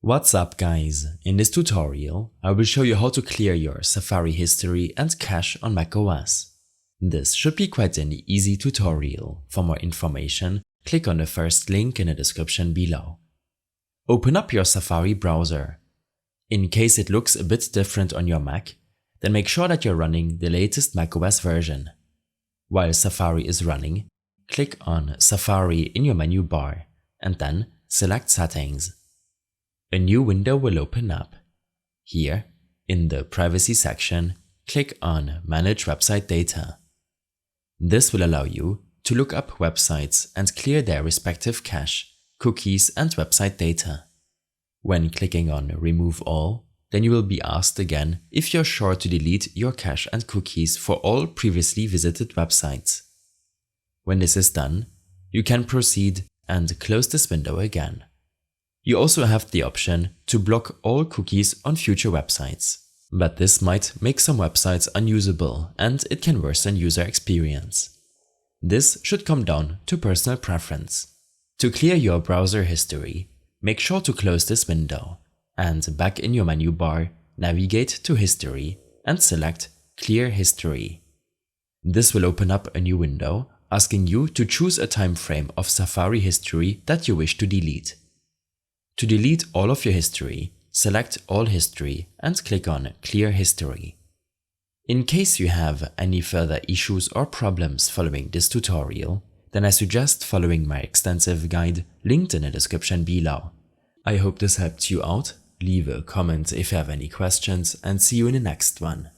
What's up guys, in this tutorial I will show you how to clear your Safari history and cache on macOS. This should be quite an easy tutorial. For more information, click on the first link in the description below. Open up your Safari browser. In case it looks a bit different on your Mac, then make sure that you're running the latest macOS version. While Safari is running, click on Safari in your menu bar and then select Settings. A new window will open up. Here, in the Privacy section, click on Manage Website Data. This will allow you to look up websites and clear their respective cache, cookies and website data. When clicking on Remove All, then you will be asked again if you're sure to delete your cache and cookies for all previously visited websites. When this is done, you can proceed and close this window again. You also have the option to block all cookies on future websites, but this might make some websites unusable and it can worsen user experience. This should come down to personal preference. To clear your browser history, make sure to close this window and back in your menu bar, navigate to History and select Clear History. This will open up a new window asking you to choose a time frame of Safari history that you wish to delete. To delete all of your history, select All History and click on Clear History. In case you have any further issues or problems following this tutorial, then I suggest following my extensive guide linked in the description below. I hope this helped you out. Leave a comment if you have any questions and see you in the next one.